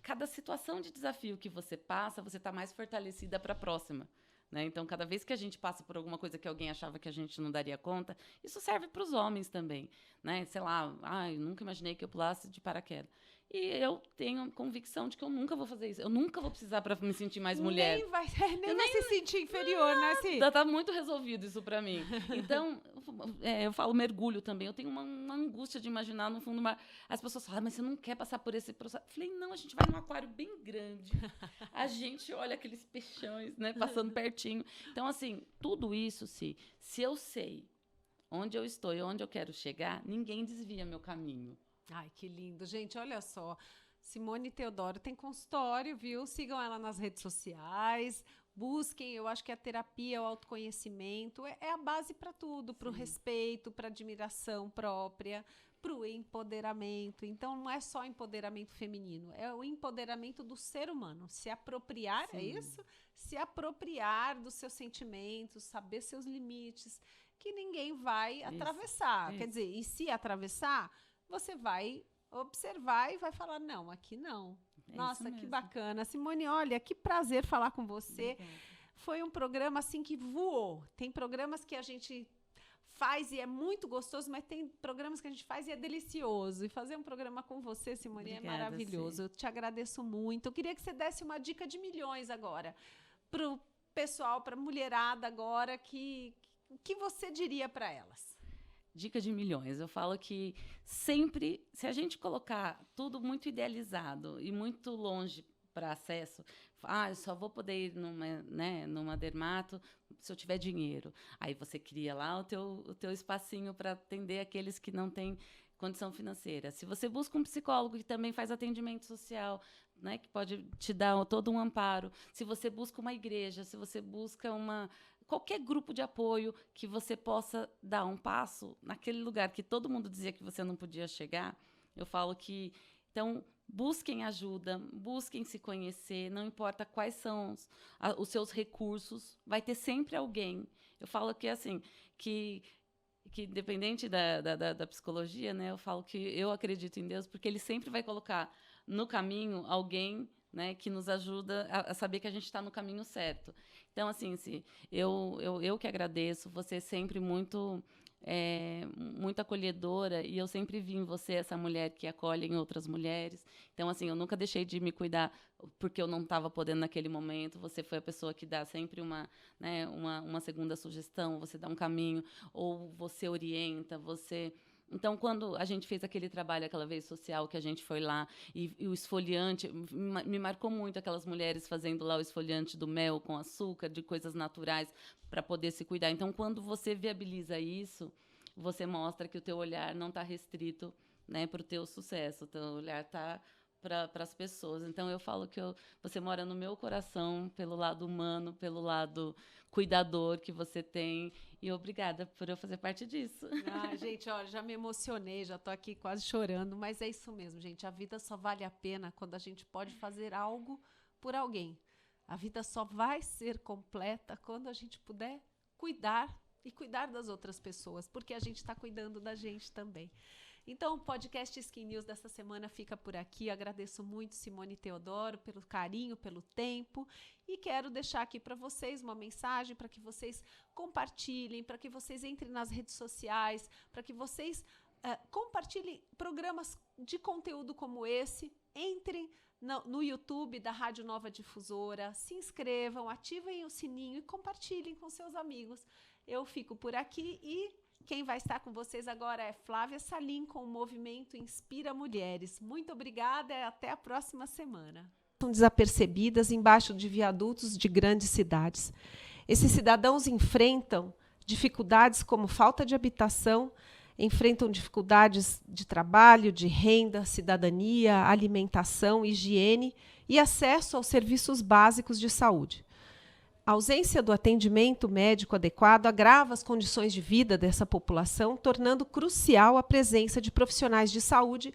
cada situação de desafio que você passa, você está mais fortalecida para a próxima, né? Então, cada vez que a gente passa por alguma coisa que alguém achava que a gente não daria conta, isso serve para os homens também, né? Sei lá, eu nunca imaginei que eu pulasse de paraquedas. E eu tenho convicção de que eu nunca vou fazer isso. Eu nunca vou precisar para me sentir mais mulher.
Nem vai se sentir inferior, né, Cid?
Tá muito resolvido isso para mim. Então, eu falo mergulho também. Eu tenho uma angústia de imaginar, no fundo, as pessoas falam, mas você não quer passar por esse processo? Eu falei, não, a gente vai num aquário bem grande. A gente olha aqueles peixões, né, passando pertinho. Então, assim, tudo isso, se eu sei onde eu estou e onde eu quero chegar, ninguém desvia meu caminho.
Ai, que lindo. Gente, olha só. Simone Teodoro tem consultório, viu? Sigam ela nas redes sociais. Busquem, eu acho que a terapia, o autoconhecimento é a base para tudo, para o respeito, para admiração própria, para o empoderamento. Então, não é só empoderamento feminino, é o empoderamento do ser humano. Se apropriar, é isso? Se apropriar dos seus sentimentos, saber seus limites, que ninguém vai atravessar.
Isso.
Quer dizer, e se atravessar, você vai observar e vai falar, não, aqui não. Nossa, que bacana. Simone, olha, que prazer falar com você.
Obrigada.
Foi um programa assim que voou. Tem programas que a gente faz e é muito gostoso, mas tem programas que a gente faz e é delicioso. E fazer um programa com você, Simone,
Obrigada,
é maravilhoso. Eu te agradeço muito. Eu queria que você desse uma dica de milhões agora para o pessoal, para a mulherada agora, o que você diria para elas?
Dica de milhões. Eu falo que sempre, se a gente colocar tudo muito idealizado e muito longe para acesso, eu só vou poder ir numa dermato se eu tiver dinheiro. Aí você cria lá o teu espacinho para atender aqueles que não têm condição financeira. Se você busca um psicólogo que também faz atendimento social, né, que pode te dar todo um amparo, se você busca uma igreja, se você busca qualquer grupo de apoio que você possa dar um passo naquele lugar que todo mundo dizia que você não podia chegar, eu falo que, então, busquem ajuda, busquem se conhecer, não importa quais são os seus recursos, vai ter sempre alguém. Eu falo que, assim, que independente da psicologia, né, eu falo que eu acredito em Deus, porque Ele sempre vai colocar no caminho alguém, né, que nos ajuda a saber que a gente está no caminho certo. Então, assim, eu que agradeço, você é sempre muito acolhedora, e eu sempre vi em você essa mulher que acolhe em outras mulheres. Então, assim, eu nunca deixei de me cuidar porque eu não estava podendo naquele momento. Você foi a pessoa que dá sempre uma segunda sugestão, você dá um caminho, ou você orienta, Então, quando a gente fez aquele trabalho aquela vez social, que a gente foi lá, e o esfoliante, me marcou muito aquelas mulheres fazendo lá o esfoliante do mel com açúcar, de coisas naturais, para poder se cuidar. Então, quando você viabiliza isso, você mostra que o teu olhar não está restrito, né, para o teu sucesso, o teu olhar está para as pessoas. Então, eu falo que você mora no meu coração, pelo lado humano, pelo lado cuidador que você tem, e obrigada por eu fazer parte disso.
Gente, olha, já me emocionei, já estou aqui quase chorando, mas é isso mesmo, gente. A vida só vale a pena quando a gente pode fazer algo por alguém. A vida só vai ser completa quando a gente puder cuidar e cuidar das outras pessoas, porque a gente está cuidando da gente também. Então, o podcast Skin News dessa semana fica por aqui. Agradeço muito, Simone Teodoro, pelo carinho, pelo tempo. E quero deixar aqui para vocês uma mensagem para que vocês compartilhem, para que vocês entrem nas redes sociais, para que vocês compartilhem programas de conteúdo como esse. Entrem no YouTube da Rádio Nova Difusora, se inscrevam, ativem o sininho e compartilhem com seus amigos. Eu fico por aqui e quem vai estar com vocês agora é Flávia Salim, com o movimento Inspira Mulheres. Muito obrigada e até a próxima semana. São desapercebidas embaixo de viadutos de grandes cidades. Esses cidadãos enfrentam dificuldades como falta de habitação, enfrentam dificuldades de trabalho, de renda, cidadania, alimentação, higiene e acesso aos serviços básicos de saúde. A ausência do atendimento médico adequado agrava as condições de vida dessa população, tornando crucial a presença de profissionais de saúde